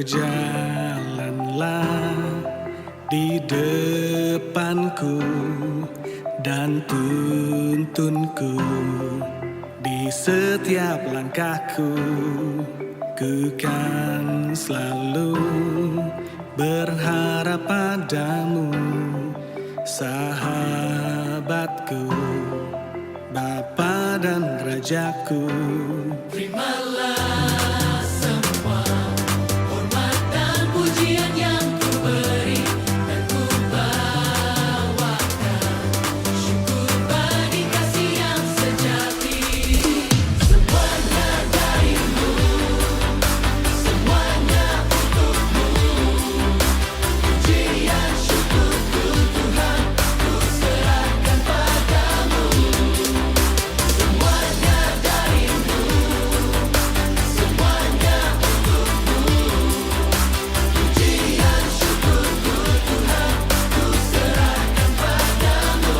Berjalanlah di depanku dan tuntunku di setiap langkahku. Ku kan selalu berharap padamu, sahabatku, Bapa dan Rajaku. Terimalah semua hormat dan pujian yang ku beri dan ku bawakan syukur bagi kasih yang sejati. Semuanya darimu, semuanya untukmu. Pujian syukurku Tuhan, ku serahkan padamu. Semuanya darimu, semuanya untukmu. Pujian syukurku Tuhan, ku serahkan padamu.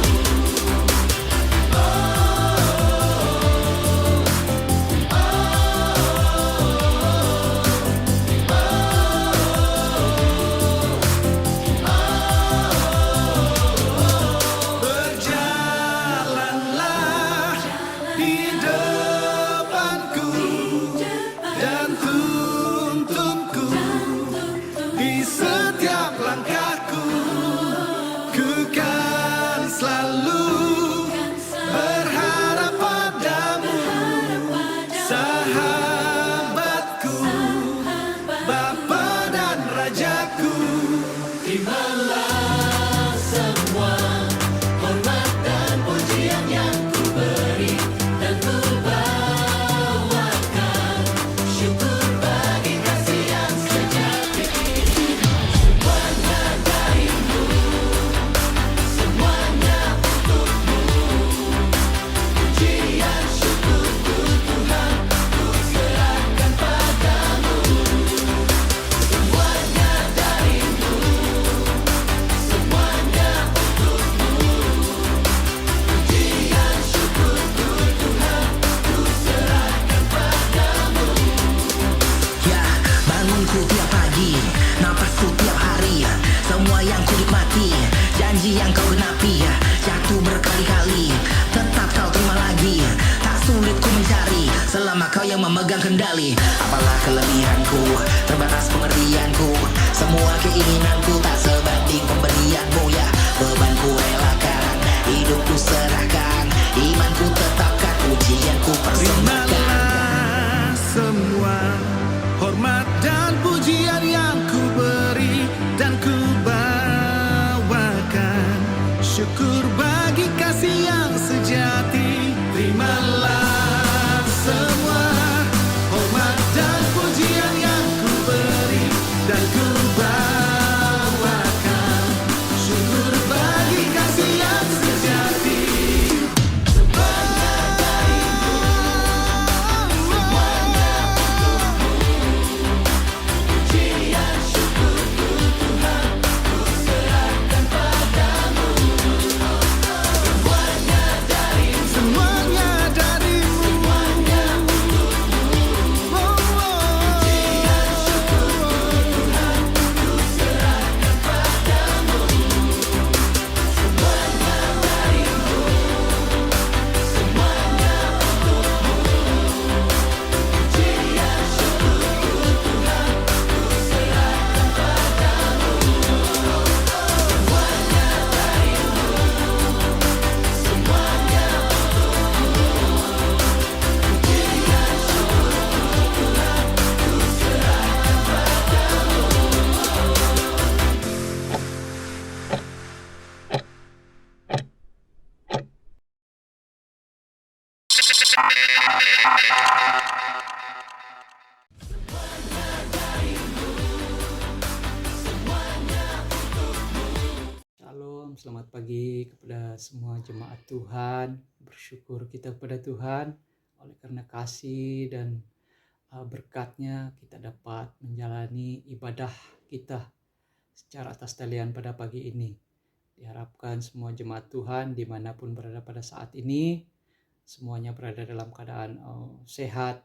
Berjalanlah di depanku dan tuntunku di setiap langkahku. Ku kan selalu berharap padamu, sahabatku, Bapa dan Rajaku. Terimalah semua hormat dan pujian yang ku beri dan ku bawakan syukur bagi kasih yang sejati. Semuanya darimu, semuanya untukmu. Pujian syukurku Tuhan, ku serahkan padamu. Semuanya darimu, semuanya untukmu. Pujian syukurku Tuhan, ku serahkan padamu. Ya, bangunku tiap pagi, napasku tiap hari, semua yang ku nikmati, janji yang kau genapi, jatuh berkali-kali, tetap kau terima lagi, tak sulit ku mencari, selama kau yang memegang kendali. Apalah kelebihanku, terbatas pengertianku, semua keinginanku tak sebanding pemberianmu ya. Bebanku relakan, hidupku serahkan, imanku tetapkan, ujianku persembahkan. Terimalah semua hormat dan pujian yang ku beri dan ku bawakan syukur bagi kasih yang sejati. Terimalah semua hormat dan pujian yang ku beri dan ku bawakan syukur bagi kasih yang sejati. Semuanya darimu, semuanya untukmu. Pujian syukurku Tuhan, ku serahkan padamu. Semuanya darimu, Semuanya darimu, semuanya untukmu. Pujian syukurku Tuhan, ku serahkan padamu. Semuanya darimu, semuanya untukmu. Pujian syukurku Tuhan, ku serahkan padamu. Semuanya darimu, semuanya untukmu. Pujian syukurku Tuhan, ku serahkan padamu. Shalom, selamat pagi kepada semua jemaat Tuhan. Bersyukur kita kepada Tuhan oleh karena kasih dan berkat-Nya kita dapat menjalani ibadah kita secara atas talian pada pagi ini. Diharapkan semua jemaat Tuhan dimanapun berada pada saat ini, semuanya berada dalam keadaan sehat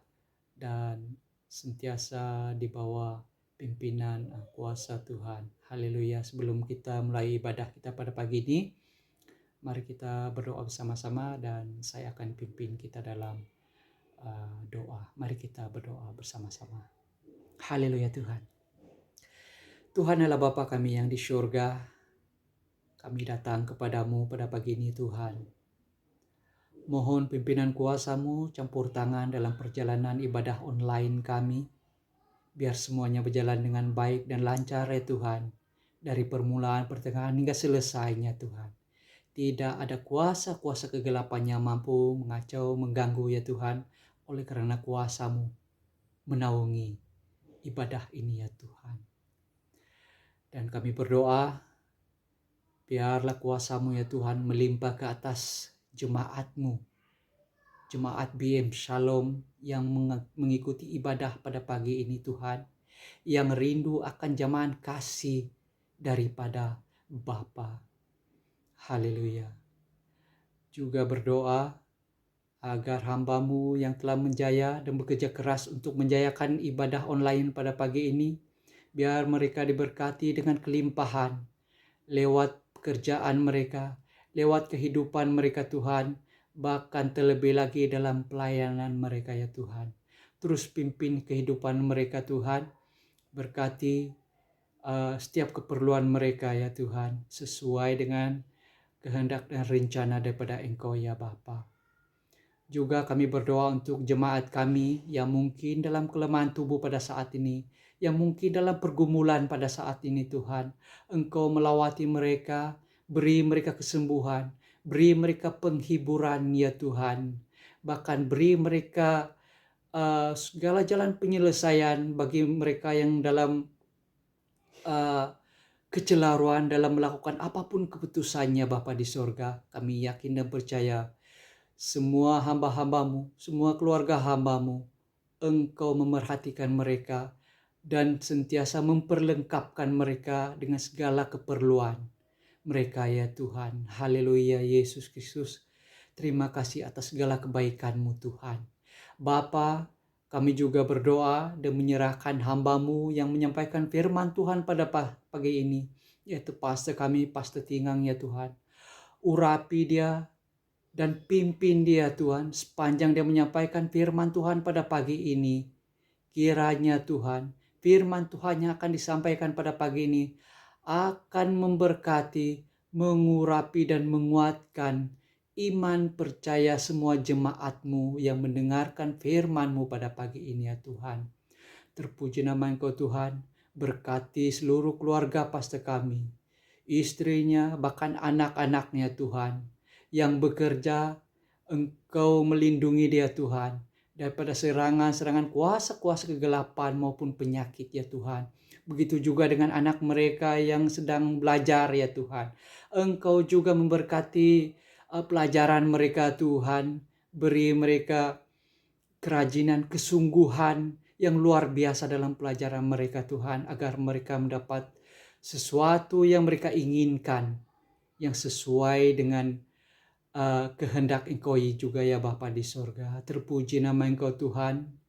dan sentiasa di bawah pimpinan kuasa Tuhan. Haleluya. Sebelum kita mulai ibadah kita pada pagi ini, mari kita berdoa bersama-sama dan saya akan pimpin kita dalam doa. Mari kita berdoa bersama-sama. Haleluya Tuhan. Tuhan adalah Bapa kami yang di surga. Kami datang kepadamu pada pagi ini Tuhan. Mohon pimpinan kuasa-Mu campur tangan dalam perjalanan ibadah online kami. Biar semuanya berjalan dengan baik dan lancar ya Tuhan. Dari permulaan, pertengahan hingga selesainya Tuhan. Tidak ada kuasa-kuasa kegelapan yang mampu mengacau, mengganggu ya Tuhan. Oleh karena kuasa-Mu menaungi ibadah ini ya Tuhan. Dan kami berdoa, biarlah kuasa-Mu ya Tuhan melimpah ke atas jemaat-Mu. Jemaat BM Shalom yang mengikuti ibadah pada pagi ini Tuhan. Yang rindu akan jamahan kasih daripada Bapa. Haleluya. Juga berdoa agar hamba-Mu yang telah menjaya dan bekerja keras untuk menjayakan ibadah online pada pagi ini. Biar mereka diberkati dengan kelimpahan lewat pekerjaan mereka, lewat kehidupan mereka Tuhan. Bahkan terlebih lagi dalam pelayanan mereka ya Tuhan. Terus pimpin kehidupan mereka Tuhan. Berkati setiap keperluan mereka ya Tuhan. Sesuai dengan kehendak dan rencana daripada Engkau ya Bapa. Juga kami berdoa untuk jemaat kami yang mungkin dalam kelemahan tubuh pada saat ini. Yang mungkin dalam pergumulan pada saat ini Tuhan. Engkau melawati mereka, beri mereka kesembuhan. Beri mereka penghiburan ya Tuhan. Bahkan beri mereka segala jalan penyelesaian bagi mereka yang dalam kecelaruan dalam melakukan apapun keputusannya Bapa di sorga. Kami yakin dan percaya semua hamba-hamba-Mu, semua keluarga hamba-Mu, Engkau memerhatikan mereka dan sentiasa memperlengkapkan mereka dengan segala keperluan mereka ya Tuhan. Haleluya Yesus Kristus. Terima kasih atas segala kebaikan-Mu Tuhan. Bapa, kami juga berdoa dan menyerahkan hamba-Mu yang menyampaikan firman Tuhan pada pagi ini. Yaitu pastor kami, Pastor Tingang ya Tuhan. Urapi dia dan pimpin dia Tuhan. Sepanjang dia menyampaikan firman Tuhan pada pagi ini. Kiranya Tuhan, firman Tuhan yang akan disampaikan pada pagi ini akan memberkati, mengurapi dan menguatkan iman percaya semua jemaat-Mu yang mendengarkan firman-Mu pada pagi ini ya Tuhan. Terpuji nama Engkau Tuhan, berkati seluruh keluarga pastor kami, istrinya bahkan anak-anaknya Tuhan, yang bekerja Engkau melindungi dia Tuhan, daripada serangan-serangan kuasa-kuasa kegelapan maupun penyakit ya Tuhan. Begitu juga dengan anak mereka yang sedang belajar ya Tuhan. Engkau juga memberkati pelajaran mereka Tuhan. Beri mereka kerajinan, kesungguhan yang luar biasa dalam pelajaran mereka Tuhan. Agar mereka mendapat sesuatu yang mereka inginkan. Yang sesuai dengan kehendak Engkau juga ya Bapa di sorga. Terpuji nama Engkau Tuhan.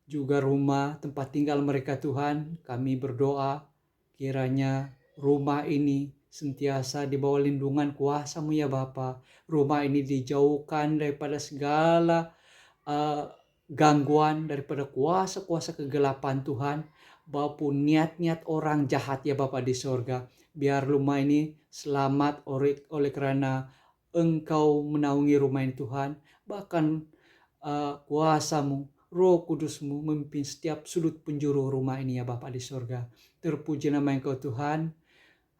Juga rumah tempat tinggal mereka Tuhan, kami berdoa kiranya rumah ini sentiasa di bawah lindungan kuasa-Mu ya Bapa. Rumah ini dijauhkan daripada segala gangguan, daripada kuasa-kuasa kegelapan Tuhan, maupun niat-niat orang jahat ya Bapa di sorga. Biar rumah ini selamat oleh karena Engkau menaungi rumah ini Tuhan. Bahkan kuasa-Mu, Roh Kudus-Mu memimpin setiap sudut penjuru rumah ini ya Bapa di sorga. Terpuji nama Engkau Tuhan.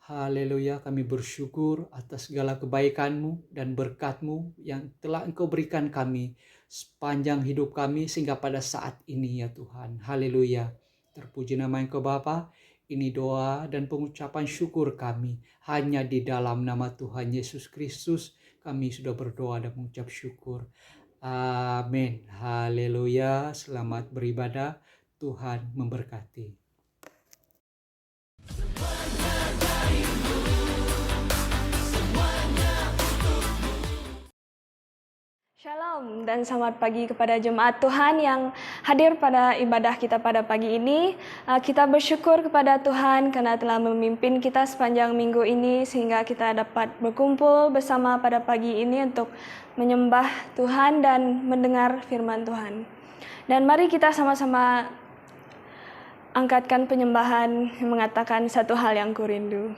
Haleluya, kami bersyukur atas segala kebaikan-Mu dan berkat-Mu yang telah Engkau berikan kami sepanjang hidup kami sehingga pada saat ini ya Tuhan. Haleluya. Terpuji nama Engkau Bapa. Ini doa dan pengucapan syukur kami hanya di dalam nama Tuhan Yesus Kristus. Kami sudah berdoa dan mengucap syukur. Amin. Haleluya. Selamat beribadah. Tuhan memberkati. Shalom dan selamat pagi kepada jemaat Tuhan yang hadir pada ibadah kita pada pagi ini. Kita bersyukur kepada Tuhan karena telah memimpin kita sepanjang minggu ini sehingga kita dapat berkumpul bersama pada pagi ini untuk menyembah Tuhan dan mendengar firman Tuhan. Dan mari kita sama-sama angkatkan penyembahan yang mengatakan satu hal yang kurindu.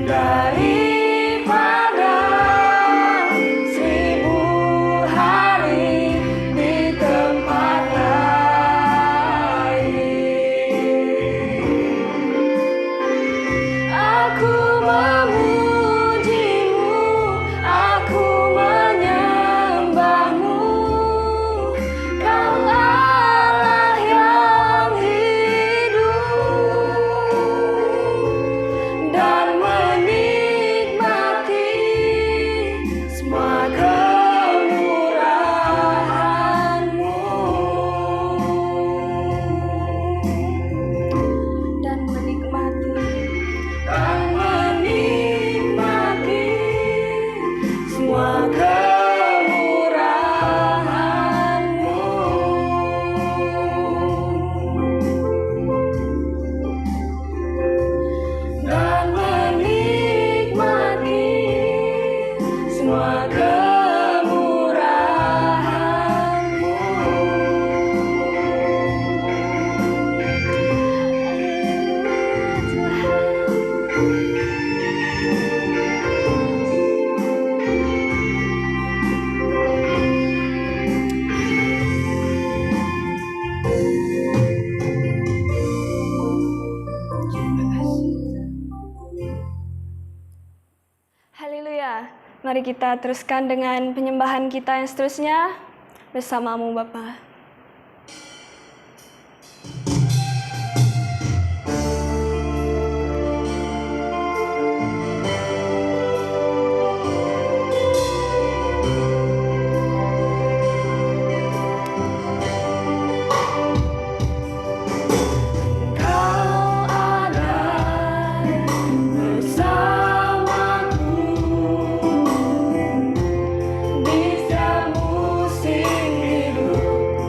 Daripada 1000 hari di Mari kita teruskan dengan penyembahan kita yang seterusnya bersamamu Bapa. Di setiap musim hidup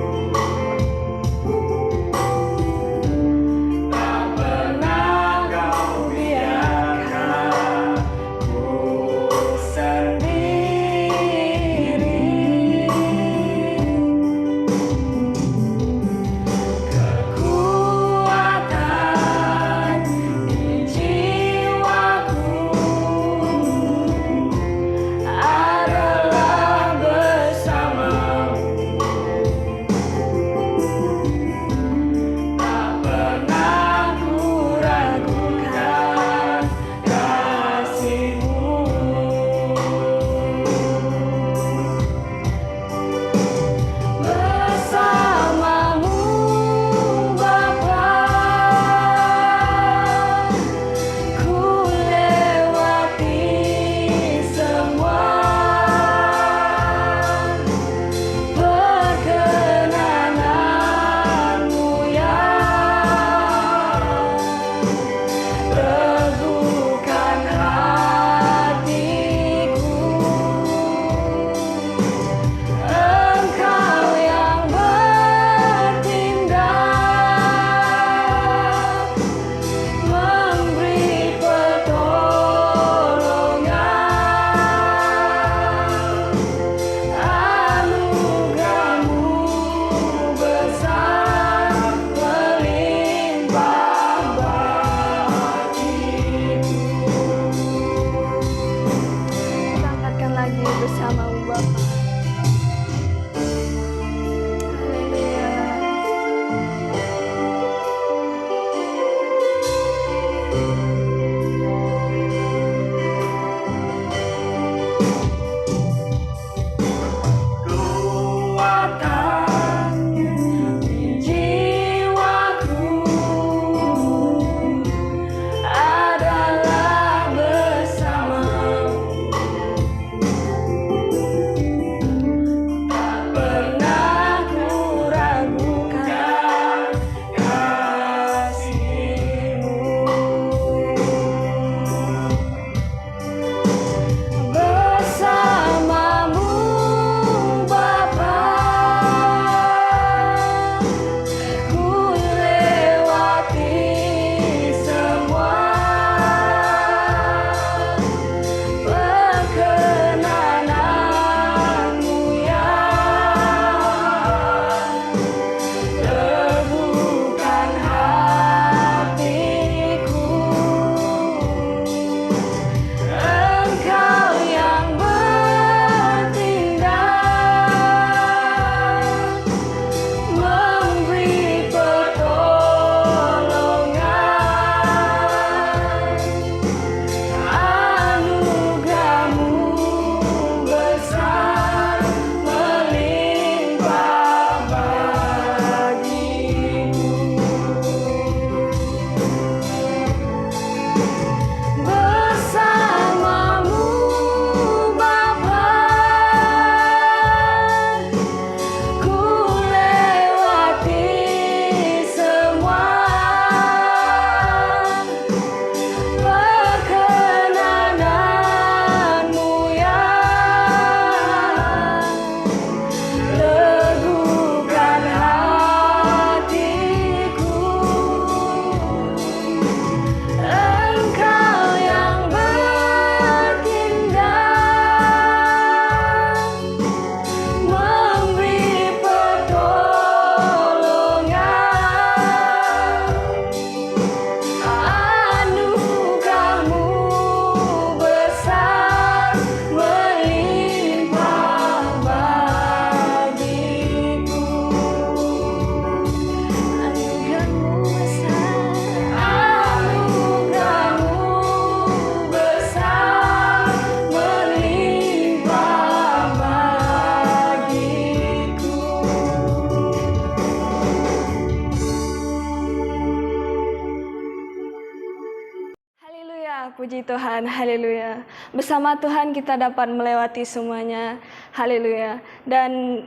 Puji Tuhan, haleluya. Bersama Tuhan kita dapat melewati semuanya, haleluya. Dan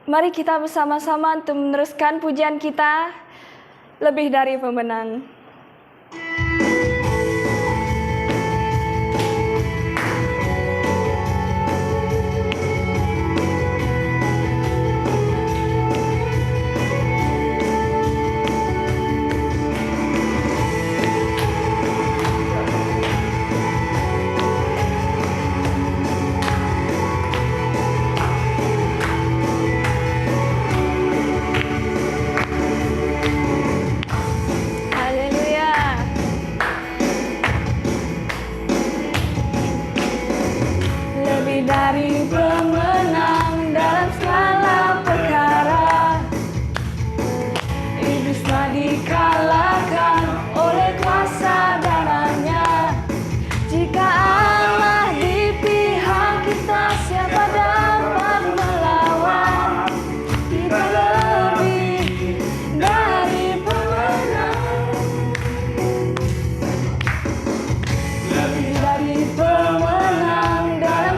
mari kita bersama-sama untuk meneruskan pujian kita, lebih dari pemenang. Dari pemenang dalam segala perkara, iblis telah dikalahkan oleh kuasa darahnya. Jika Allah di pihak kita, siapa dapat melawan? Kita lebih dari pemenang, lebih dari pemenang dalam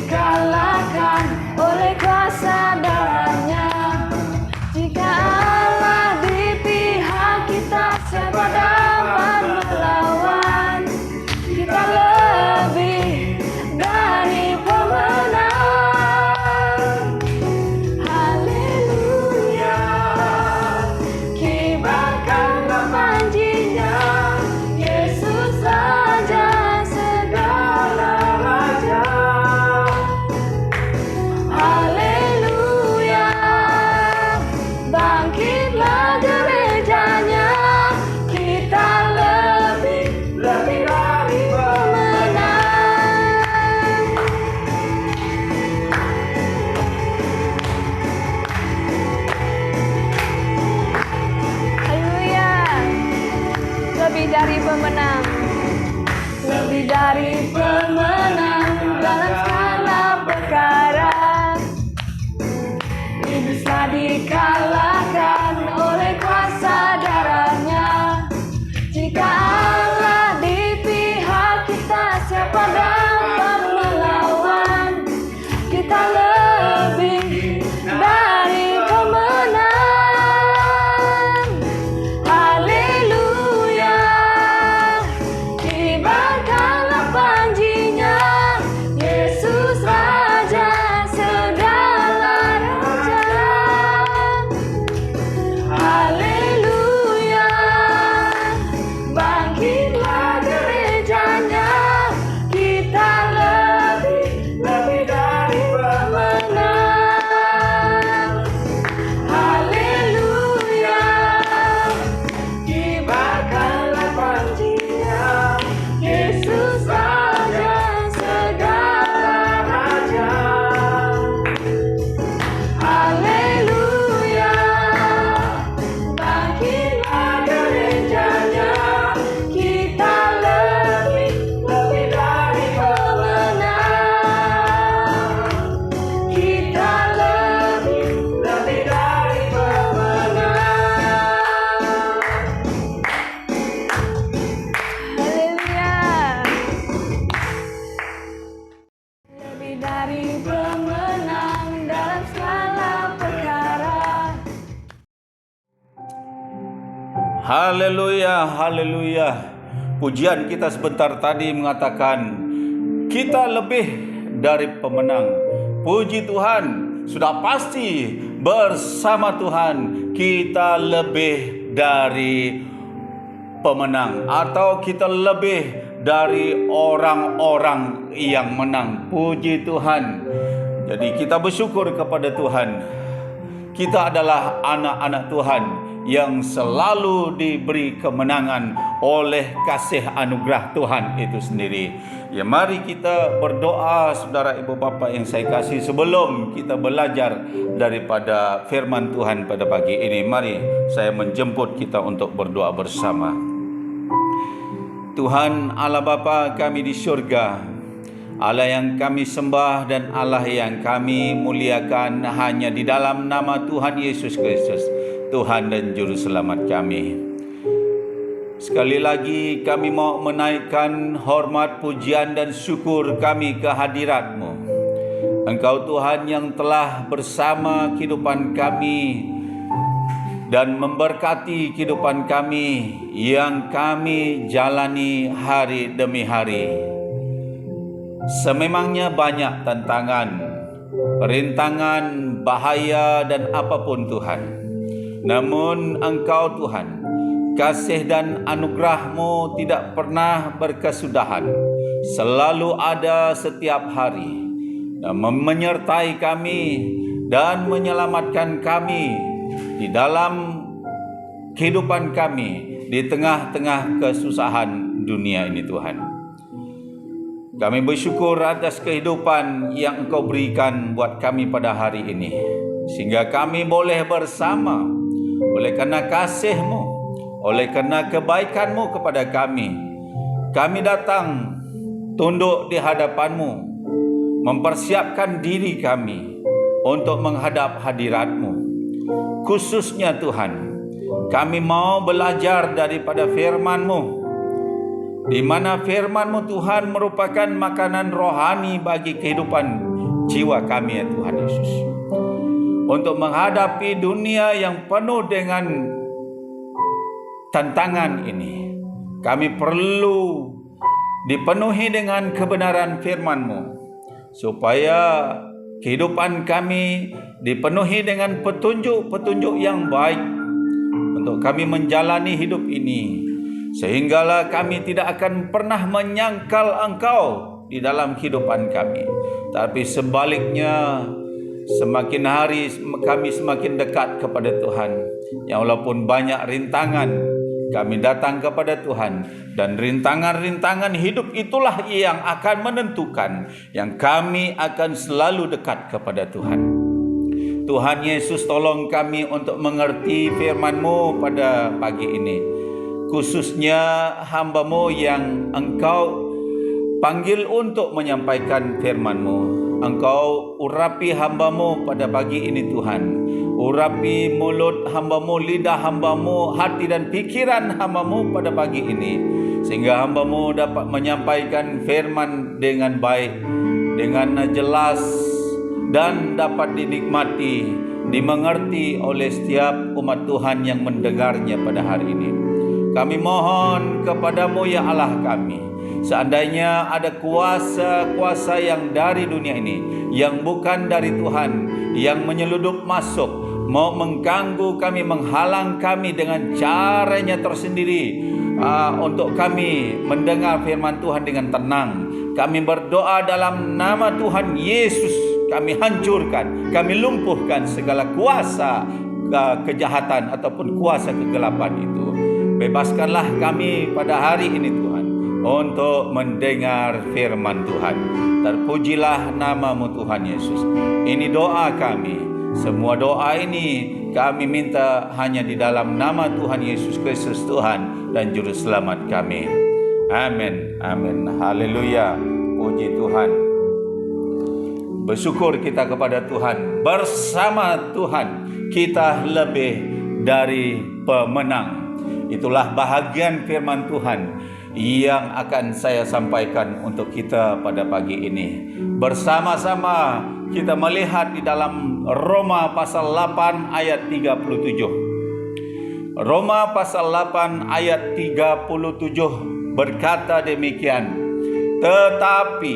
dikalahkan oleh kuasa darahnya. Jika Allah di pihak kita, siapa dapat melawan? Kita lebih dari pemenang. Haleluya, kibarkanlah panjinya, Yesus Raja segala raja. Haleluya, bangkitlah gerejanya, kita lebih dari pemenang. Haleluya, lebih dari pemenang, lebih dari pemenang dalam segala perkara. Iblis telah dikalahkan oleh kuasa darahnya. Jika Allah di pihak kita, siapa dapat melawan? Kita lebih dari pemenang. Haleluya, kibarkanlah panjinya, Yesus Raja segala raja. Haleluya, bangkitlah gerejanya, kita lebih dari pemenang. Haleluya, kibarkanlah panjinya, Yesus Raja segala raja. Haleluya, bangkitlah gerejanya, kita lebih dari pemenang. Kita lebih dari pemenang. Haleluya, lebih dari pemenang dalam segala perkara. Haleluya, haleluya. Pujian kita sebentar tadi mengatakan kita lebih dari pemenang. Puji Tuhan, sudah pasti bersama Tuhan kita lebih dari pemenang, atau kita lebih dari orang-orang yang menang. Puji Tuhan. Jadi kita bersyukur kepada Tuhan. Kita adalah anak-anak Tuhan yang selalu diberi kemenangan oleh kasih anugerah Tuhan itu sendiri. Ya, mari kita berdoa, saudara ibu bapa yang saya kasih, sebelum kita belajar daripada firman Tuhan pada pagi ini. Mari saya menjemput kita untuk berdoa bersama. Tuhan Allah Bapa kami di surga, Allah yang kami sembah dan Allah yang kami muliakan hanya di dalam nama Tuhan Yesus Kristus. Tuhan dan Juru Selamat kami. Sekali lagi kami mau menaikkan hormat, pujian dan syukur kami ke hadirat-Mu. Engkau Tuhan yang telah bersama kehidupan kami dan memberkati kehidupan kami yang kami jalani hari demi hari. Sememangnya banyak tantangan, rintangan, bahaya dan apapun Tuhan. Namun Engkau Tuhan, kasih dan anugerah-Mu tidak pernah berkesudahan, selalu ada setiap hari dan menyertai kami dan menyelamatkan kami di dalam kehidupan kami di tengah-tengah kesusahan dunia ini Tuhan. Kami bersyukur atas kehidupan yang Engkau berikan buat kami pada hari ini, sehingga kami boleh bersama oleh karena kasih-Mu, oleh karena kebaikan-Mu kepada kami. Kami datang tunduk di hadapan-Mu, mempersiapkan diri kami untuk menghadap hadirat-Mu. Khususnya Tuhan, kami mau belajar daripada firman-Mu, di mana firman-Mu Tuhan merupakan makanan rohani bagi kehidupan jiwa kami ya Tuhan Yesus. Untuk menghadapi dunia yang penuh dengan tantangan ini, kami perlu dipenuhi dengan kebenaran firman-Mu, supaya kehidupan kami dipenuhi dengan petunjuk-petunjuk yang baik untuk kami menjalani hidup ini, sehinggalah kami tidak akan pernah menyangkal Engkau di dalam kehidupan kami, tapi sebaliknya semakin hari kami semakin dekat kepada Tuhan. Ya, walaupun banyak rintangan, kami datang kepada Tuhan, dan rintangan-rintangan hidup itulah yang akan menentukan yang kami akan selalu dekat kepada Tuhan. Tuhan Yesus, tolong kami untuk mengerti firman-Mu pada pagi ini, khususnya hamba-Mu yang Engkau panggil untuk menyampaikan firman-Mu. Engkau urapi hamba-Mu pada pagi ini Tuhan. Urapi mulut hamba-Mu, lidah hamba-Mu, hati dan pikiran hamba-Mu pada pagi ini, sehingga hamba-Mu dapat menyampaikan firman dengan baik, dengan jelas, dan dapat dinikmati, dimengerti oleh setiap umat Tuhan yang mendengarnya pada hari ini. Kami mohon kepada-Mu ya Allah kami, seandainya ada kuasa-kuasa yang dari dunia ini, yang bukan dari Tuhan, yang menyeludup masuk, mau mengganggu kami, menghalang kami dengan caranya tersendiri, untuk kami mendengar firman Tuhan dengan tenang, kami berdoa dalam nama Tuhan Yesus, kami hancurkan, kami lumpuhkan segala kuasa kejahatan ataupun kuasa kegelapan itu. Bebaskanlah kami pada hari ini Tuhan, untuk mendengar firman Tuhan. Terpujilah nama-Mu Tuhan Yesus. Ini doa kami. Semua doa ini kami minta hanya di dalam nama Tuhan Yesus Kristus, Tuhan dan Juru Selamat kami. Amin. Amin. Haleluya. Puji Tuhan. Bersyukur kita kepada Tuhan. Bersama Tuhan kita lebih dari pemenang. Itulah bahagian firman Tuhan yang akan saya sampaikan untuk kita pada pagi ini. Bersama-sama kita melihat di dalam Roma pasal 8 ayat 37. Roma pasal 8 ayat 37 berkata demikian. Tetapi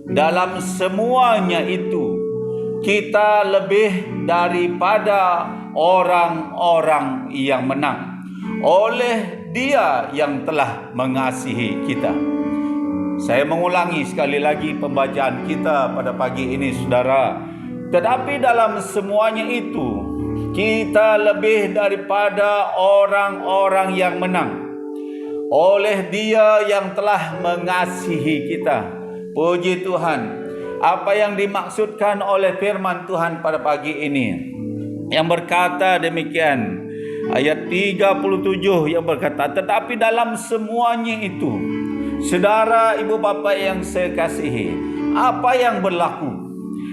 dalam semuanya itu kita lebih daripada orang-orang yang menang oleh Dia yang telah mengasihi kita. Saya mengulangi sekali lagi pembacaan kita pada pagi ini saudara. Tetapi dalam semuanya itu kita lebih daripada orang-orang yang menang oleh Dia yang telah mengasihi kita. Puji Tuhan. Apa yang dimaksudkan oleh firman Tuhan pada pagi ini yang berkata demikian. Ayat 37 yang berkata, tetapi dalam semuanya itu, saudara, ibu bapa yang saya kasihi, apa yang berlaku?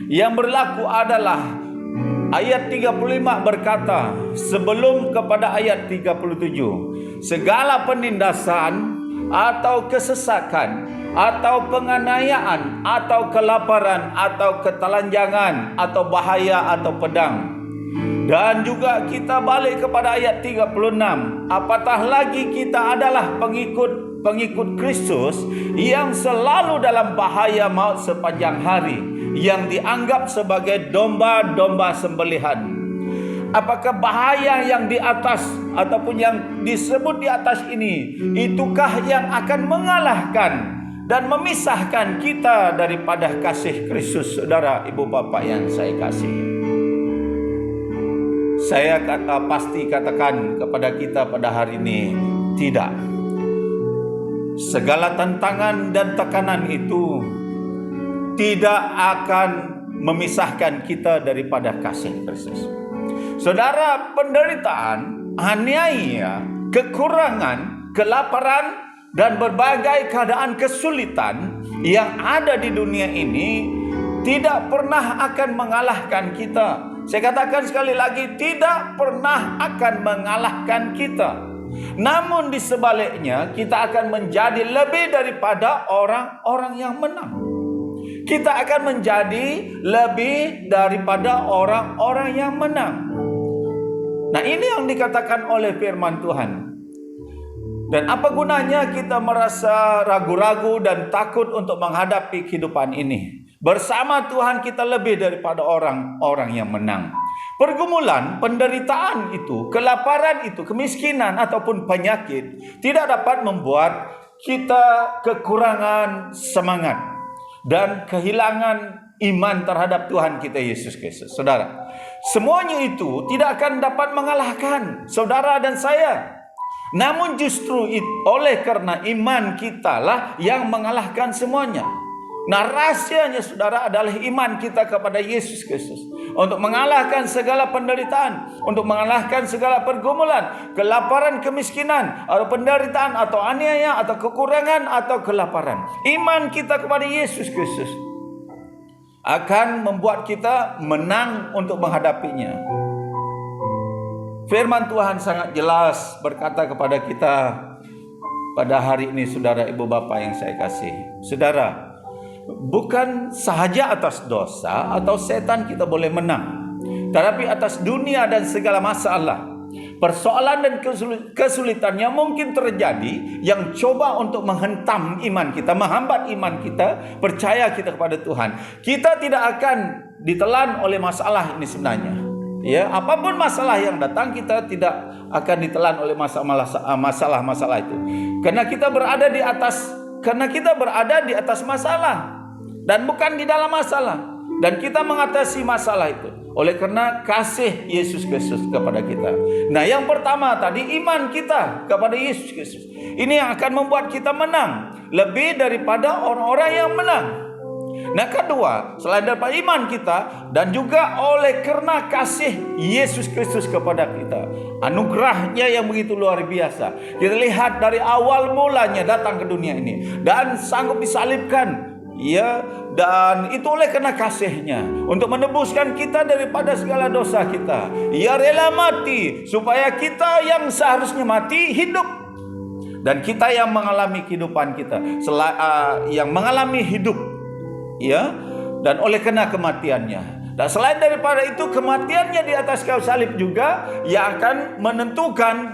Yang berlaku adalah ayat 35 berkata, sebelum kepada ayat 37, segala penindasan atau kesesakan atau penganiayaan atau kelaparan atau ketelanjangan atau bahaya atau pedang. Dan juga kita balik kepada ayat 36, apatah lagi kita adalah pengikut Kristus yang selalu dalam bahaya maut sepanjang hari, yang dianggap sebagai domba-domba sembelihan. Apakah bahaya yang di atas ataupun yang disebut di atas ini, itukah yang akan mengalahkan dan memisahkan kita daripada kasih Kristus? Saudara, ibu bapa yang saya kasih, saya pasti katakan kepada kita pada hari ini, tidak. Segala tantangan dan tekanan itu tidak akan memisahkan kita daripada kasih Kristus. Saudara, penderitaan, aniaya, kekurangan, kelaparan, dan berbagai keadaan kesulitan yang ada di dunia ini tidak pernah akan mengalahkan kita. Saya katakan sekali lagi, tidak pernah akan mengalahkan kita. Namun di sebaliknya, kita akan menjadi lebih daripada orang-orang yang menang. Kita akan menjadi lebih daripada orang-orang yang menang. Nah, ini yang dikatakan oleh firman Tuhan. Dan apa gunanya kita merasa ragu-ragu dan takut untuk menghadapi kehidupan ini? Bersama Tuhan kita lebih daripada orang-orang yang menang. Pergumulan, penderitaan itu, kelaparan itu, kemiskinan ataupun penyakit tidak dapat membuat kita kekurangan semangat dan kehilangan iman terhadap Tuhan kita Yesus Kristus. Saudara, semuanya itu tidak akan dapat mengalahkan saudara dan saya. Namun justru oleh karena iman kita lah yang mengalahkan semuanya. Nah, rahasianya saudara adalah iman kita kepada Yesus Kristus untuk mengalahkan segala penderitaan, untuk mengalahkan segala pergumulan, kelaparan, kemiskinan, atau penderitaan, atau aniaya, atau kekurangan, atau kelaparan. Iman kita kepada Yesus Kristus akan membuat kita menang untuk menghadapinya. Firman Tuhan sangat jelas berkata kepada kita pada hari ini, saudara, ibu bapa yang saya kasih. Saudara, bukan sahaja atas dosa atau setan kita boleh menang, tetapi atas dunia dan segala masalah, persoalan dan kesulitan yang mungkin terjadi yang coba untuk menghentam iman kita, menghambat iman kita, percaya kita kepada Tuhan. Kita tidak akan ditelan oleh masalah ini sebenarnya. Ya, apapun masalah yang datang, kita tidak akan ditelan oleh masalah-masalah itu. Karena kita berada di atas masalah dan bukan di dalam masalah, dan kita mengatasi masalah itu oleh karena kasih Yesus Kristus kepada kita. Nah, yang pertama tadi, iman kita kepada Yesus Kristus. Ini yang akan membuat kita menang lebih daripada orang-orang yang menang. Nah, kedua, selain daripada iman kita dan juga oleh karena kasih Yesus Kristus kepada kita, anugerahnya yang begitu luar biasa. Kita lihat dari awal mulanya datang ke dunia ini dan sanggup disalibkan, ya, dan itu oleh karena kasihnya untuk menebuskan kita daripada segala dosa kita. Ia rela mati supaya kita yang seharusnya mati hidup, dan kita yang mengalami kehidupan kita, yang mengalami hidup, ya, dan oleh karena kematiannya. Dan selain daripada itu, kematiannya di atas kayu salib juga yang akan menentukan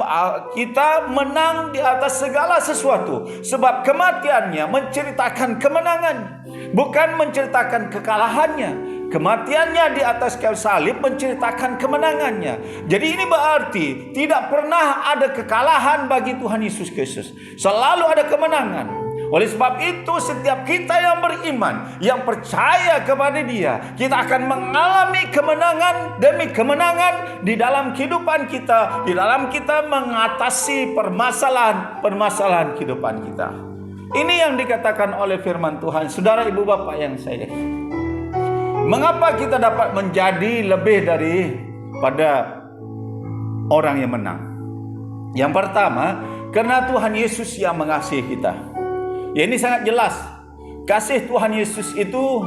kita menang di atas segala sesuatu. Sebab kematiannya menceritakan kemenangan, bukan menceritakan kekalahannya. Kematiannya di atas kayu salib menceritakan kemenangannya. Jadi ini berarti tidak pernah ada kekalahan bagi Tuhan Yesus Kristus. Selalu ada kemenangan. Oleh sebab itu, setiap kita yang beriman, yang percaya kepada Dia, kita akan mengalami kemenangan demi kemenangan di dalam kehidupan kita, di dalam kita mengatasi permasalahan kehidupan kita. Ini yang dikatakan oleh firman Tuhan. Saudara, ibu bapa yang saya, mengapa kita dapat menjadi lebih daripada orang yang menang? Yang pertama, karena Tuhan Yesus yang mengasihi kita. Ya, ini sangat jelas. Kasih Tuhan Yesus itu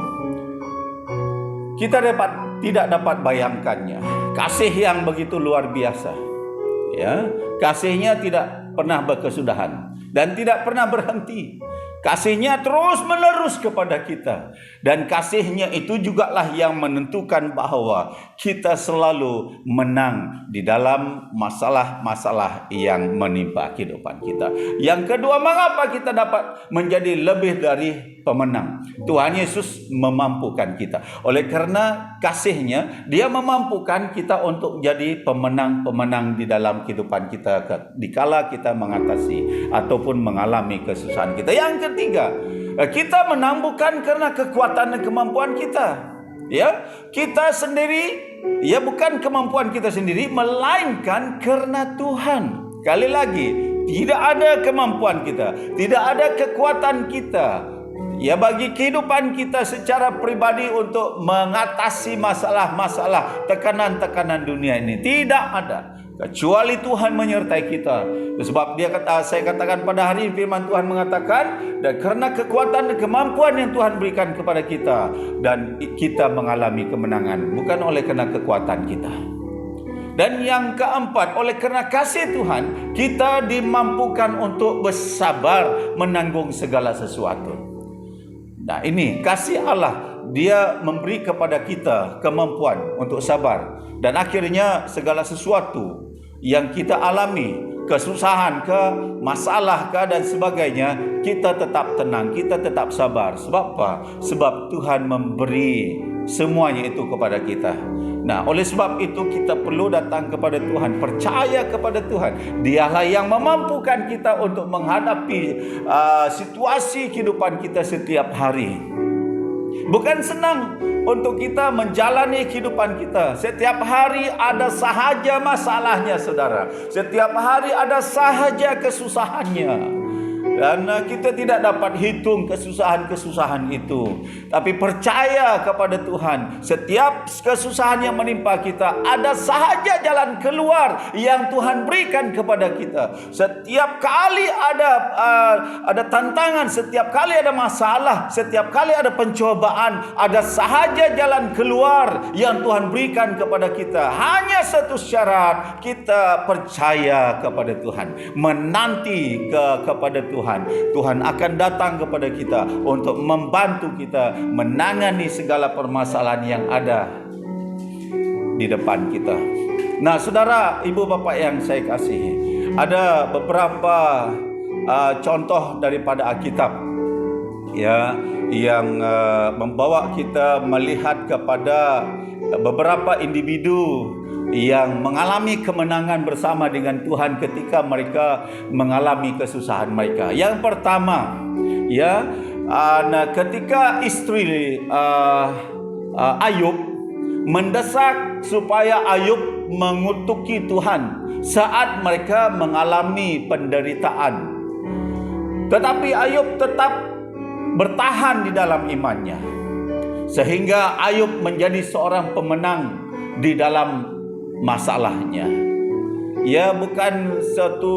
kita tidak dapat bayangkannya. Kasih yang begitu luar biasa. Ya, kasihnya tidak pernah berkesudahan dan tidak pernah berhenti. Kasihnya terus menerus kepada kita. Dan kasihnya itu jugalah yang menentukan bahwa kita selalu menang di dalam masalah-masalah yang menimpa kehidupan kita. Yang kedua, mengapa kita dapat menjadi lebih dari pemenang? Tuhan Yesus memampukan kita. Oleh karena kasihnya, Dia memampukan kita untuk jadi pemenang-pemenang di dalam kehidupan kita dikala kita mengatasi ataupun mengalami kesusahan kita. Yang ketiga, kita menang bukan karena kekuatan dan kemampuan kita. Ya, kita sendiri, ya bukan kemampuan kita sendiri, melainkan karena Tuhan. Sekali lagi, tidak ada kemampuan kita, tidak ada kekuatan kita, ya bagi kehidupan kita secara pribadi untuk mengatasi masalah-masalah, tekanan-tekanan dunia ini. Tidak ada. Kecuali Tuhan menyertai kita. Sebab saya katakan pada hari ini, firman Tuhan mengatakan, dan karena kekuatan dan kemampuan yang Tuhan berikan kepada kita, dan kita mengalami kemenangan, bukan oleh karena kekuatan kita. Dan yang keempat, oleh karena kasih Tuhan, kita dimampukan untuk bersabar menanggung segala sesuatu. Nah, ini kasih Allah, Dia memberi kepada kita kemampuan untuk sabar. Dan akhirnya segala sesuatu yang kita alami, kesusahan ke, masalah ke dan sebagainya, kita tetap tenang, kita tetap sabar. Sebab apa? Sebab Tuhan memberi semuanya itu kepada kita. Nah, oleh sebab itu kita perlu datang kepada Tuhan, percaya kepada Tuhan. Dialah yang memampukan kita untuk menghadapi situasi kehidupan kita setiap hari. Bukan senang untuk kita menjalani kehidupan kita. Setiap hari ada sahaja masalahnya, saudara. Setiap hari ada sahaja kesusahannya. Dan kita tidak dapat hitung kesusahan-kesusahan itu. Tapi percaya kepada Tuhan. Setiap kesusahan yang menimpa kita, ada sahaja jalan keluar yang Tuhan berikan kepada kita. Setiap kali ada tantangan, setiap kali ada masalah, setiap kali ada pencobaan, ada sahaja jalan keluar yang Tuhan berikan kepada kita. Hanya satu syarat, kita percaya kepada Tuhan, menanti kepada Tuhan. Tuhan akan datang kepada kita untuk membantu kita menangani segala permasalahan yang ada di depan kita. Nah, saudara, ibu bapak yang saya kasihi, ada beberapa contoh daripada Alkitab, ya, yang membawa kita melihat kepada beberapa individu yang mengalami kemenangan bersama dengan Tuhan ketika mereka mengalami kesusahan mereka. Yang pertama, ya, ketika istri Ayub mendesak supaya Ayub mengutuki Tuhan saat mereka mengalami penderitaan, tetapi Ayub tetap bertahan di dalam imannya, sehingga Ayub menjadi seorang pemenang di dalam masalahnya. Ya, bukan satu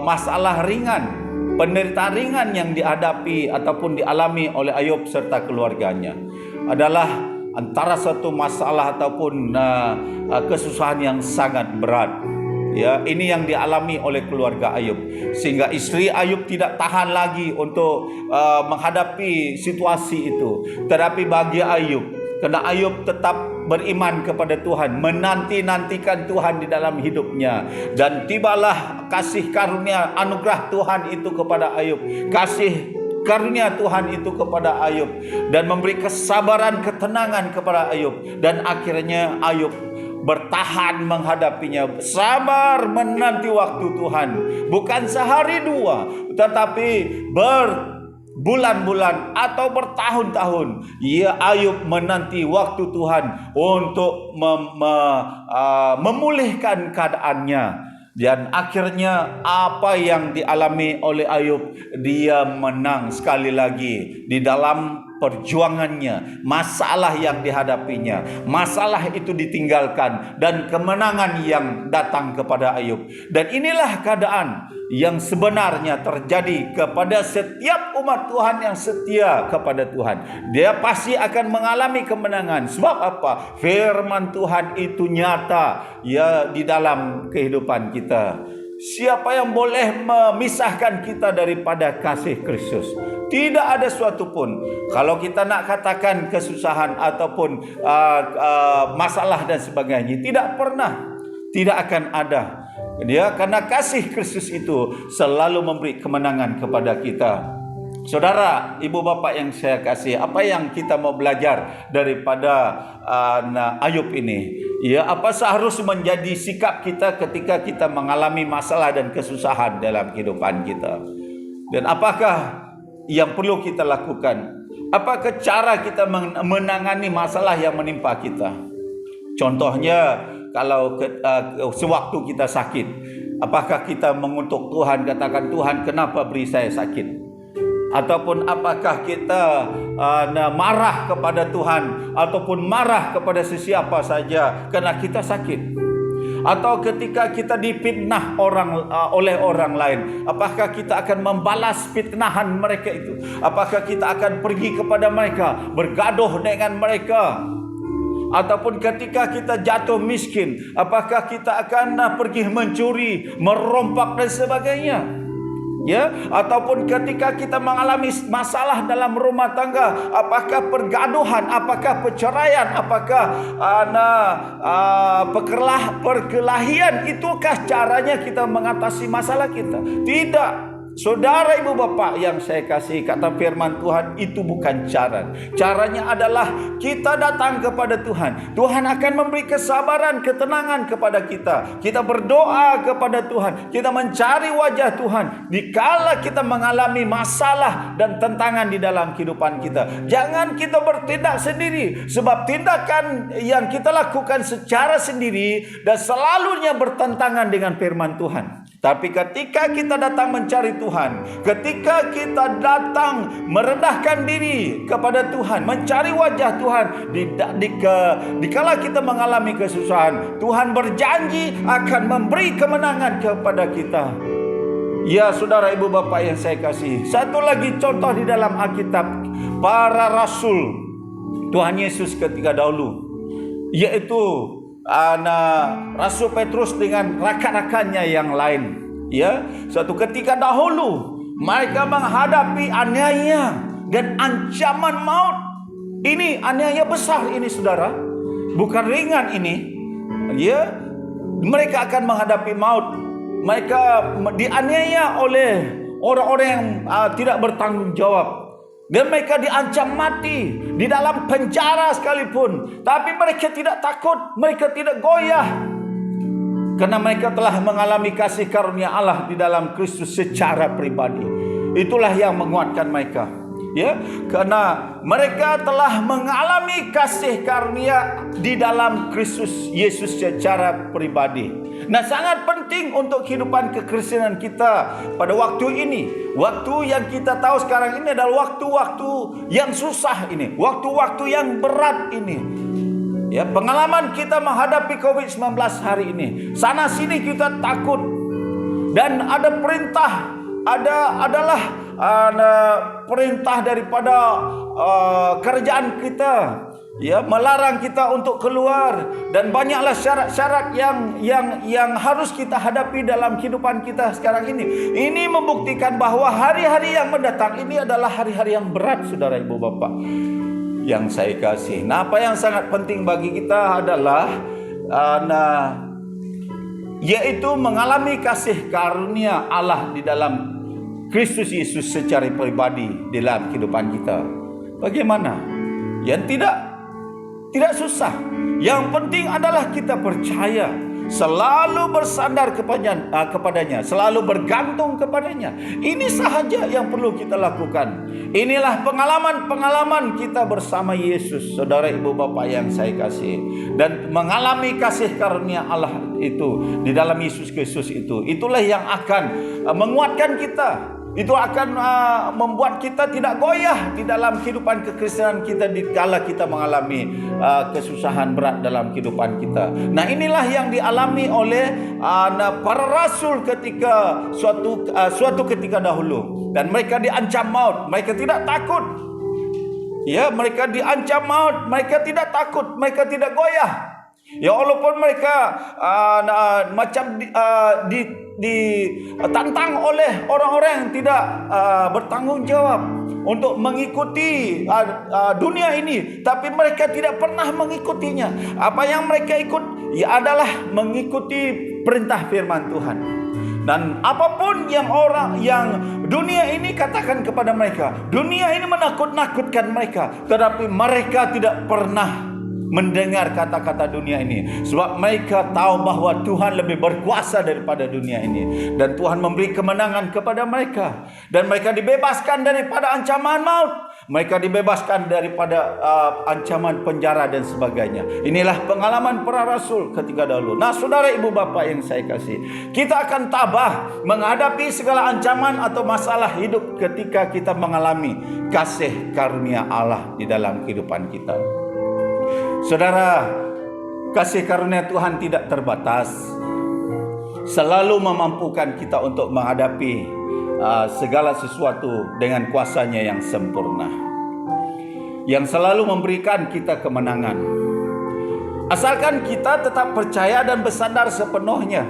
masalah ringan, penderitaan ringan yang dihadapi ataupun dialami oleh Ayub serta keluarganya. Adalah antara satu masalah ataupun kesusahan yang sangat berat. Ya, ini yang dialami oleh keluarga Ayub, sehingga istri Ayub tidak tahan lagi untuk menghadapi situasi itu. Tetapi bagi Ayub, karena Ayub tetap beriman kepada Tuhan, menanti-nantikan Tuhan di dalam hidupnya, dan tibalah kasih karunia anugerah Tuhan itu kepada Ayub. Kasih karunia Tuhan itu kepada Ayub dan memberi kesabaran, ketenangan kepada Ayub, dan akhirnya Ayub bertahan menghadapinya, sabar menanti waktu Tuhan, bukan sehari dua, tetapi berbulan-bulan atau bertahun-tahun. Ya, Ayub menanti waktu Tuhan untuk memulihkan keadaannya. Dan akhirnya apa yang dialami oleh Ayub, dia menang sekali lagi di dalam perjuangannya, masalah yang dihadapinya, masalah itu ditinggalkan, dan kemenangan yang datang kepada Ayub. Dan inilah keadaan yang sebenarnya terjadi kepada setiap umat Tuhan yang setia kepada Tuhan. Dia pasti akan mengalami kemenangan. Sebab apa? Firman Tuhan itu nyata ya di dalam kehidupan kita. Siapa yang boleh memisahkan kita daripada kasih Kristus? Tidak ada suatu pun. Kalau kita nak katakan kesusahan ataupun masalah dan sebagainya, tidak pernah, tidak akan ada. Dia karena kasih Kristus itu selalu memberi kemenangan kepada kita. Saudara, ibu bapa yang saya kasih, apa yang kita mau belajar daripada Ayub ini? Ya, apa seharusnya menjadi sikap kita ketika kita mengalami masalah dan kesusahan dalam kehidupan kita? Dan apakah yang perlu kita lakukan? Apakah cara kita menangani masalah yang menimpa kita? Contohnya, kalau sewaktu kita sakit, apakah kita mengutuk Tuhan, katakan, Tuhan, kenapa beri saya sakit? Ataupun apakah kita marah kepada Tuhan ataupun marah kepada sesiapa saja kerana kita sakit? Atau ketika kita difitnah oleh orang lain, apakah kita akan membalas fitnahan mereka itu? Apakah kita akan pergi kepada mereka, bergaduh dengan mereka? Ataupun ketika kita jatuh miskin, apakah kita akan pergi mencuri, merompak dan sebagainya? Ya, ataupun ketika kita mengalami masalah dalam rumah tangga, apakah pergaduhan, apakah perceraian, apakah perkelahian, itukah caranya kita mengatasi masalah kita? Tidak. Saudara, ibu bapa yang saya kasih, kata firman Tuhan, itu bukan cara. Caranya adalah kita datang kepada Tuhan. Tuhan akan memberi kesabaran, ketenangan kepada kita. Kita berdoa kepada Tuhan. Kita mencari wajah Tuhan dikala kita mengalami masalah dan tentangan di dalam kehidupan kita. Jangan kita bertindak sendiri, sebab tindakan yang kita lakukan secara sendiri dan selalunya bertentangan dengan firman Tuhan. Tapi ketika kita datang mencari Tuhan, ketika kita datang merendahkan diri kepada Tuhan, mencari wajah Tuhan, dikala kita mengalami kesusahan, Tuhan berjanji akan memberi kemenangan kepada kita. Ya, saudara, ibu bapa yang saya kasih, satu lagi contoh di dalam Alkitab, para rasul Tuhan Yesus ketika dahulu, yaitu Rasul Petrus dengan rakan-rakannya yang lain. Ya, suatu ketika dahulu mereka menghadapi aniaya dan ancaman maut. Ini aniaya besar ini, saudara, bukan ringan ini. Ya, mereka akan menghadapi maut. Mereka dianiaya oleh orang-orang yang tidak bertanggung jawab. Dan mereka diancam mati di dalam penjara sekalipun. Tapi mereka tidak takut, mereka tidak goyah. Karena mereka telah mengalami kasih karunia Allah di dalam Kristus secara pribadi. Itulah yang menguatkan mereka. Ya, karena mereka telah mengalami kasih karunia di dalam Kristus Yesus secara pribadi. Nah, sangat penting untuk kehidupan kekristenan kita pada waktu ini. Waktu yang kita tahu sekarang ini adalah waktu-waktu yang susah ini, waktu-waktu yang berat ini. Ya, pengalaman kita menghadapi COVID-19 hari ini, sana sini kita takut, dan ada perintah, adalah perintah daripada kerajaan kita, ya, melarang kita untuk keluar, dan banyaklah syarat-syarat yang harus kita hadapi dalam kehidupan kita sekarang ini. Ini membuktikan bahwa hari-hari yang mendatang ini adalah hari-hari yang berat, saudara, ibu bapa yang saya kasih. Nah, apa yang sangat penting bagi kita adalah yaitu mengalami kasih karunia Allah di dalam Kristus Yesus secara pribadi dalam kehidupan kita. Bagaimana? Yang tidak susah. Yang penting adalah kita percaya, selalu bersandar kepadanya, selalu bergantung kepadanya. Ini sahaja yang perlu kita lakukan. Inilah pengalaman kita bersama Yesus, saudara, ibu bapa yang saya kasih. Dan mengalami kasih karunia Allah itu di dalam Yesus Kristus itu, itulah yang akan menguatkan kita. itu akan membuat kita tidak goyah di dalam kehidupan kekristenan kita dikala kita mengalami kesusahan berat dalam kehidupan kita. Nah, inilah yang dialami oleh para rasul ketika suatu ketika dahulu, dan mereka diancam maut, mereka tidak takut. Ya, mereka diancam maut, mereka tidak takut, mereka tidak goyah. Ya, walaupun mereka macam ditantang oleh orang-orang yang tidak bertanggung jawab untuk mengikuti dunia ini, tapi mereka tidak pernah mengikutinya. Apa yang mereka ikut ya adalah mengikuti perintah firman Tuhan. Dan apapun yang dunia ini katakan kepada mereka, dunia ini menakut-nakutkan mereka, tetapi mereka tidak pernah mendengar kata-kata dunia ini, sebab mereka tahu bahwa Tuhan lebih berkuasa daripada dunia ini, dan Tuhan memberi kemenangan kepada mereka, dan mereka dibebaskan daripada ancaman maut, mereka dibebaskan daripada ancaman penjara dan sebagainya. Inilah pengalaman para rasul ketika dahulu. Nah, saudara, ibu bapa yang saya kasih, kita akan tabah menghadapi segala ancaman atau masalah hidup ketika kita mengalami kasih karunia Allah di dalam kehidupan kita. Saudara, kasih karunia Tuhan tidak terbatas, selalu memampukan kita untuk menghadapi segala sesuatu dengan kuasanya yang sempurna, yang selalu memberikan kita kemenangan, asalkan kita tetap percaya dan bersandar sepenuhnya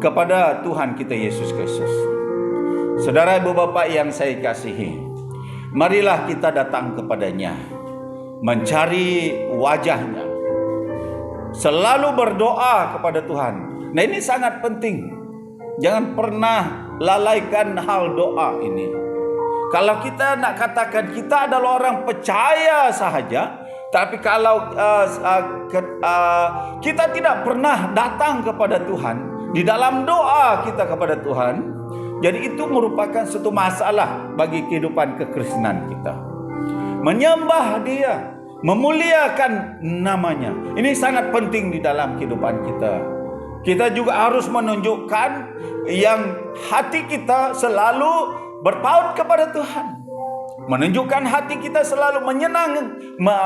kepada Tuhan kita Yesus Kristus. Saudara, ibu bapa yang saya kasihi, marilah kita datang kepadanya, mencari wajahnya, selalu berdoa kepada Tuhan. Nah, ini sangat penting. Jangan pernah lalaikan hal doa ini. Kalau kita nak katakan kita adalah orang percaya sahaja, tapi kalau kita tidak pernah datang kepada Tuhan di dalam doa kita kepada Tuhan, jadi itu merupakan suatu masalah bagi kehidupan kekristenan kita. Menyembah Dia, memuliakan namanya, ini sangat penting di dalam kehidupan kita. Kita juga harus menunjukkan yang hati kita selalu berpaut kepada Tuhan, menunjukkan hati kita selalu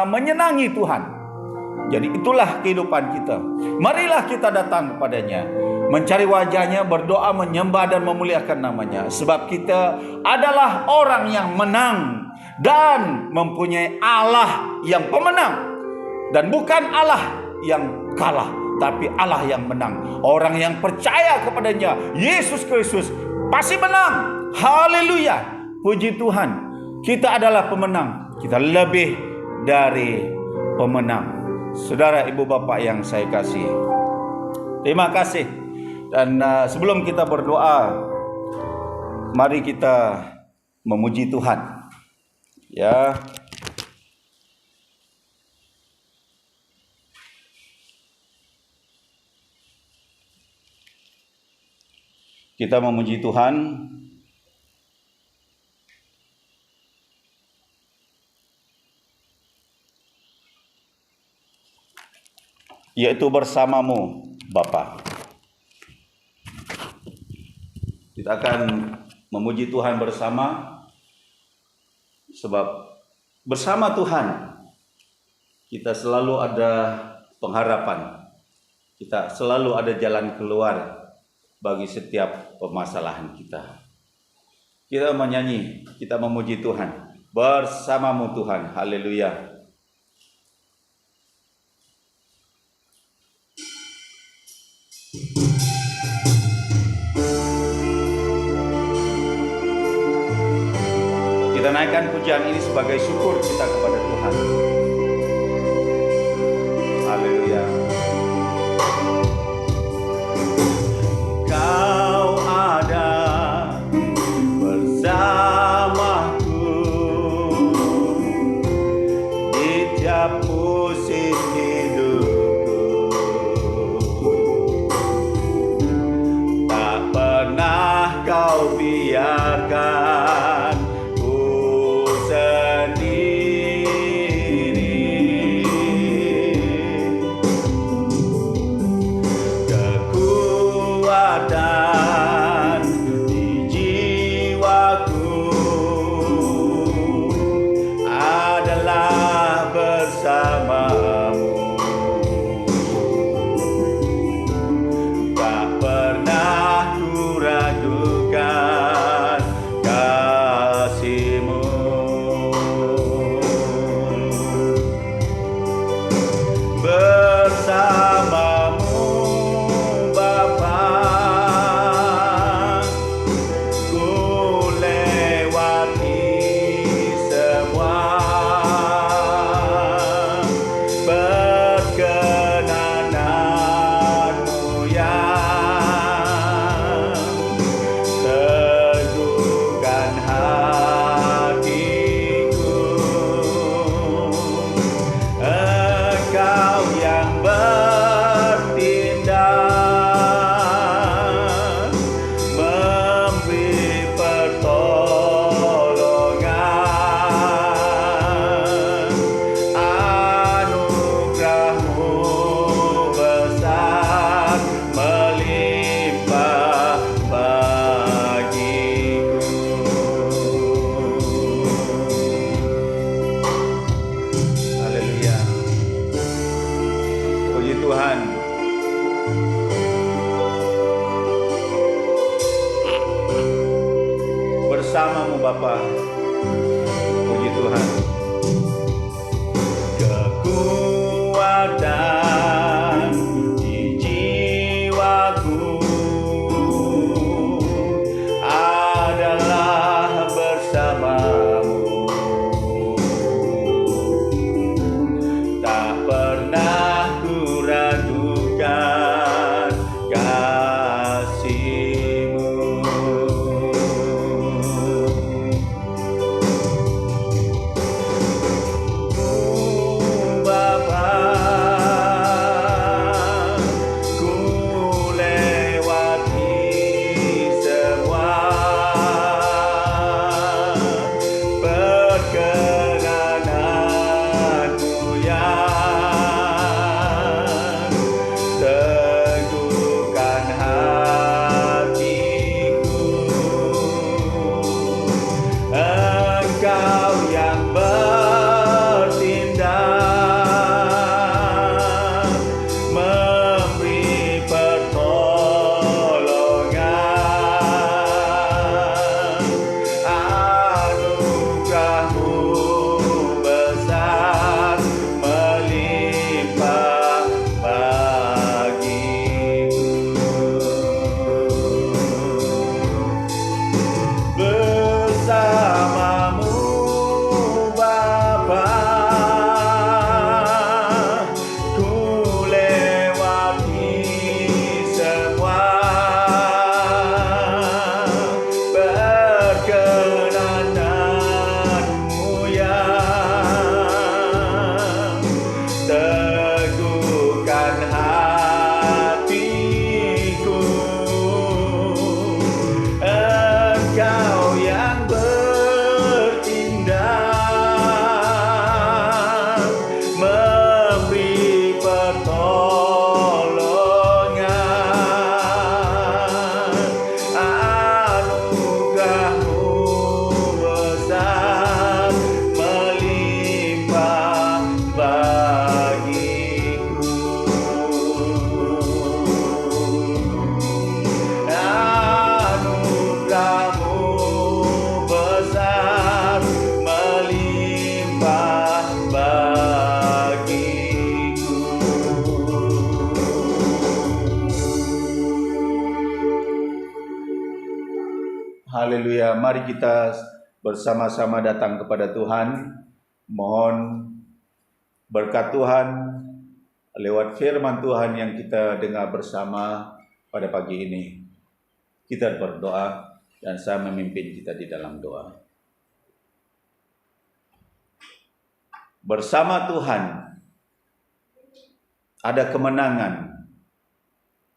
menyenangi Tuhan. Jadi itulah kehidupan kita. Marilah kita datang kepadanya, mencari wajahnya, berdoa, menyembah dan memuliakan namanya, sebab kita adalah orang yang menang dan mempunyai Allah yang pemenang, dan bukan Allah yang kalah, tapi Allah yang menang. Orang yang percaya kepadanya, Yesus Kristus, pasti menang. Haleluya, puji Tuhan. Kita adalah pemenang, kita lebih dari pemenang. Saudara, ibu bapa yang saya kasih, terima kasih. Dan sebelum kita berdoa, mari kita memuji Tuhan. Ya, kita memuji Tuhan yaitu bersamamu Bapa. Kita akan memuji Tuhan bersama, sebab bersama Tuhan kita selalu ada pengharapan, kita selalu ada jalan keluar bagi setiap permasalahan kita. Kita menyanyi, kita memuji Tuhan, bersamamu Tuhan. Haleluya. Kita naikkan pujian ini sebagai syukur kita kepada Tuhan. Haleluya. Kau ada bersamaku di tiap musim hidupku. Tak pernah kau biarkan bersamamu. Tak pernah ku ragukan kasih-Mu. Bersamamu Bapa, ku lewati semua. Perkenanan-Mu yang teguhkan hatiku. Engkau yang bertindak, memberi pertolongan. Anugerah-Mu besar melimpah bagiku. Haleluya. Puji Tuhan. Bersama-Mu Bapa. Puji Tuhan. Kekuatan di jiwaku adalah bersama-Mu. Tak pernah ku ragukan kasih-Mu. Bapa, ku lewati semua. Perkenanan-Mu yang teguhkan hatiku. Engkau yang bertindak, memberi pertolongan. Anugerah-Mu besar melimpah bagiku. Bersama-Mu Bapa, ku lewati semua. Perkenanan-Mu yang teguhkan hatiku. Engkau yang bertindak, memberi pertolongan. Anugerah-Mu besar melimpah bagiku. Anugerah-Mu besar melimpah bagiku. Haleluya. Mari kita bersama-sama datang kepada Tuhan. Mohon berkat Tuhan lewat firman Tuhan yang kita dengar bersama pada pagi ini. Kita berdoa dan saya memimpin kita di dalam doa. Bersama Tuhan ada kemenangan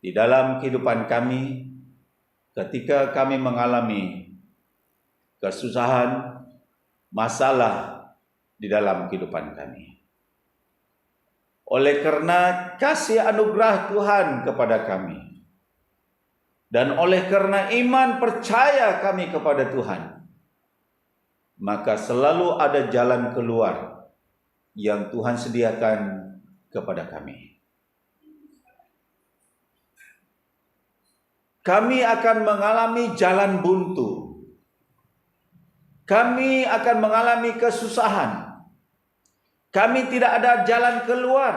di dalam kehidupan kami ketika kami mengalami kesusahan, masalah di dalam kehidupan kami. Oleh karena kasih anugerah Tuhan kepada kami, dan oleh karena iman percaya kami kepada Tuhan, maka selalu ada jalan keluar yang Tuhan sediakan kepada kami. Kami akan mengalami jalan buntu. Kami akan mengalami kesusahan. Kami tidak ada jalan keluar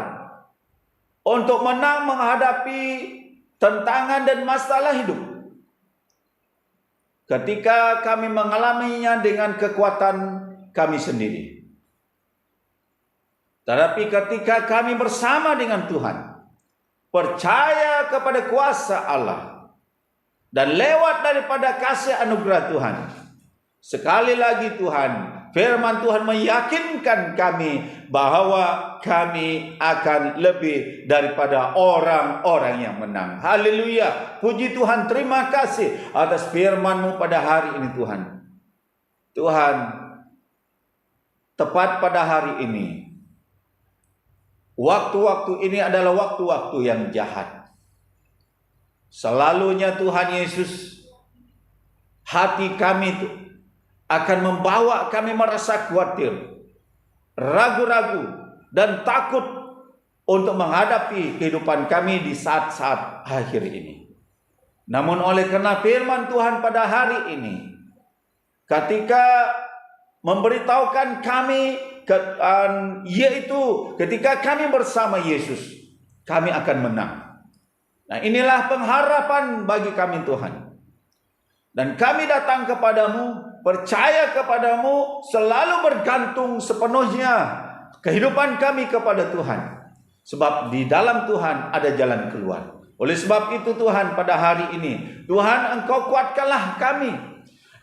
untuk menang menghadapi tantangan dan masalah hidup. Ketika kami mengalaminya dengan kekuatan kami sendiri. Tetapi ketika kami bersama dengan Tuhan, percaya kepada kuasa Allah, dan lewat daripada kasih anugerah Tuhan, sekali lagi Tuhan, firman Tuhan meyakinkan kami bahwa kami akan lebih daripada orang-orang yang menang. Haleluya. Puji Tuhan, terima kasih atas firman-Mu pada hari ini Tuhan. Tuhan, tepat pada hari ini, waktu-waktu ini adalah waktu-waktu yang jahat. Selalunya Tuhan Yesus, hati kami itu akan membawa kami merasa khawatir, ragu-ragu, dan takut untuk menghadapi kehidupan kami di saat-saat akhir ini. Namun oleh karena firman Tuhan pada hari ini, ketika memberitahukan kami, yaitu ketika kami bersama Yesus, kami akan menang. Nah, inilah pengharapan bagi kami Tuhan. Dan kami datang kepadamu, percaya kepadamu, selalu bergantung sepenuhnya kehidupan kami kepada Tuhan. Sebab di dalam Tuhan ada jalan keluar. Oleh sebab itu Tuhan, pada hari ini, Tuhan, Engkau kuatkanlah kami.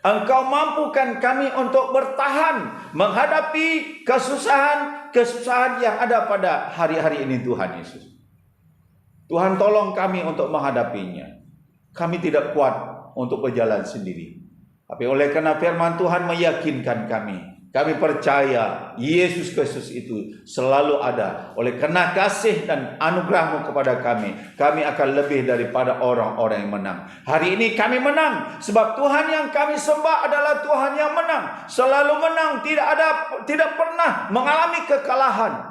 Engkau mampukan kami untuk bertahan menghadapi kesusahan yang ada pada hari-hari ini Tuhan Yesus. Tuhan, tolong kami untuk menghadapinya. Kami tidak kuat untuk berjalan sendiri. Tapi oleh karena firman Tuhan meyakinkan kami percaya Yesus Kristus itu selalu ada. Oleh karena kasih dan anugerah-Mu kepada kami akan lebih daripada orang-orang yang menang. Hari ini kami menang sebab Tuhan yang kami sembah adalah Tuhan yang menang, selalu menang, tidak pernah mengalami kekalahan.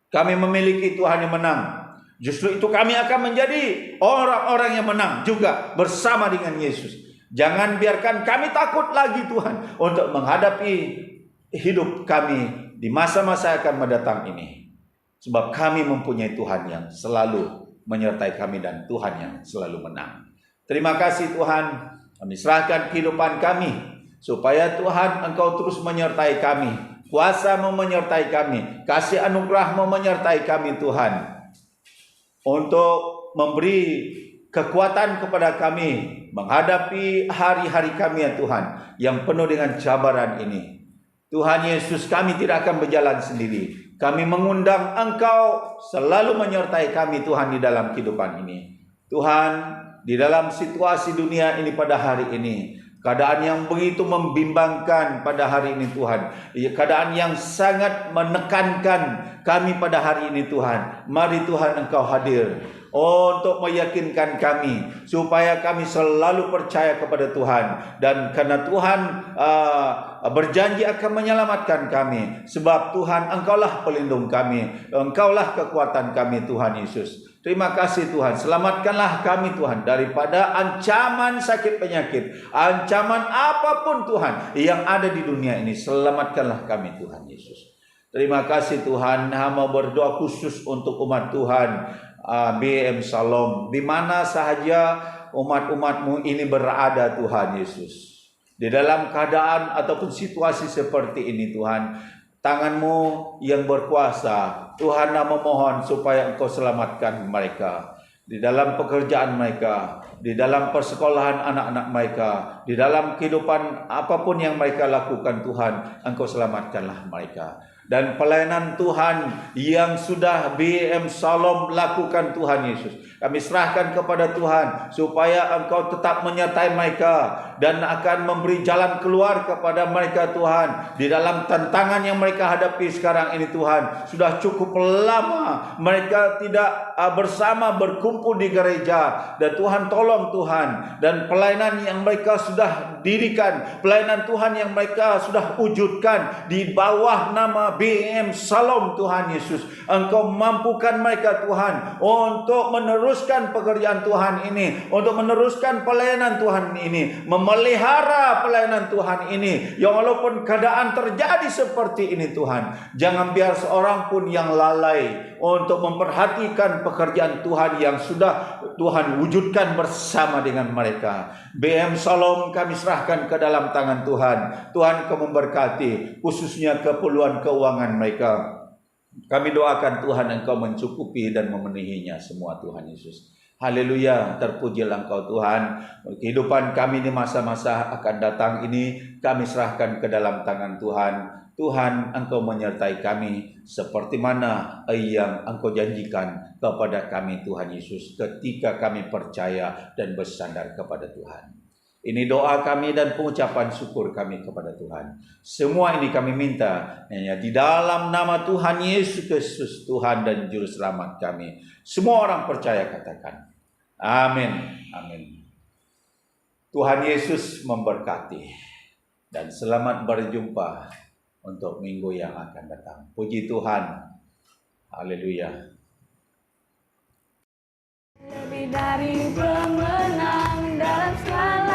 Kami memiliki Tuhan yang menang. Justru itu kami akan menjadi orang-orang yang menang juga bersama dengan Yesus. Jangan biarkan kami takut lagi Tuhan untuk menghadapi hidup kami di masa-masa akan mendatang ini. Sebab kami mempunyai Tuhan yang selalu menyertai kami dan Tuhan yang selalu menang. Terima kasih Tuhan. Kami serahkan kehidupan kami supaya Tuhan Engkau terus menyertai kami. Kuasa-Mu menyertai kami, kasih anugerah-Mu menyertai kami Tuhan, untuk memberi kekuatan kepada kami menghadapi hari-hari kami ya Tuhan, yang penuh dengan cabaran ini. Tuhan Yesus, kami tidak akan berjalan sendiri. Kami mengundang Engkau selalu menyertai kami Tuhan di dalam kehidupan ini. Tuhan, di dalam situasi dunia ini pada hari ini, keadaan yang begitu membimbangkan pada hari ini Tuhan, keadaan yang sangat menekankan kami pada hari ini Tuhan. Mari Tuhan Engkau hadir untuk meyakinkan kami supaya kami selalu percaya kepada Tuhan, dan karena Tuhan berjanji akan menyelamatkan kami, sebab Tuhan Engkaulah pelindung kami, Engkaulah kekuatan kami Tuhan Yesus. Terima kasih Tuhan, selamatkanlah kami Tuhan daripada ancaman sakit penyakit, ancaman apapun Tuhan yang ada di dunia ini. Selamatkanlah kami Tuhan Yesus. Terima kasih Tuhan. Hamba berdoa khusus untuk umat Tuhan BM Shalom, di mana sahaja umat-umat-Mu ini berada Tuhan Yesus. Di dalam keadaan ataupun situasi seperti ini Tuhan, tangan-Mu yang berkuasa Tuhan, memohon supaya Engkau selamatkan mereka di dalam pekerjaan mereka, di dalam persekolahan anak-anak mereka, di dalam kehidupan apapun yang mereka lakukan Tuhan, Engkau selamatkanlah mereka. Dan pelayanan Tuhan yang sudah BM Shalom lakukan Tuhan Yesus, Kami serahkan kepada Tuhan supaya Engkau tetap menyertai mereka dan akan memberi jalan keluar kepada mereka Tuhan di dalam tantangan yang mereka hadapi sekarang ini Tuhan. Sudah cukup lama mereka tidak bersama berkumpul di gereja, dan Tuhan tolong Tuhan, dan pelayanan yang mereka sudah dirikan, pelayanan Tuhan yang mereka sudah wujudkan di bawah nama BM Shalom Tuhan Yesus, Engkau mampukan mereka Tuhan untuk meneruskan pekerjaan Tuhan ini, untuk meneruskan pelayanan Tuhan ini, memelihara pelayanan Tuhan ini. Ya walaupun keadaan terjadi seperti ini Tuhan, jangan biar seorang pun yang lalai untuk memperhatikan pekerjaan Tuhan yang sudah Tuhan wujudkan bersama dengan mereka. BM Shalom kami serahkan ke dalam tangan Tuhan. Tuhan Kau memberkati khususnya keperluan keuangan mereka. Kami doakan Tuhan Engkau mencukupi dan memenuhinya semua Tuhan Yesus. Haleluya, terpujilah Engkau Tuhan. Kehidupan kami di masa-masa akan datang ini kami serahkan ke dalam tangan Tuhan. Tuhan, Engkau menyertai kami seperti mana yang Engkau janjikan kepada kami Tuhan Yesus ketika kami percaya dan bersandar kepada Tuhan. Ini doa kami dan pengucapan syukur kami kepada Tuhan. Semua ini kami minta hanya di dalam nama Tuhan Yesus Kristus, Tuhan dan Juru Selamat kami. Semua orang percaya katakan amin. Amin. Tuhan Yesus memberkati dan selamat berjumpa untuk minggu yang akan datang. Puji Tuhan. Haleluya. Lebih dari pemenang dalam segala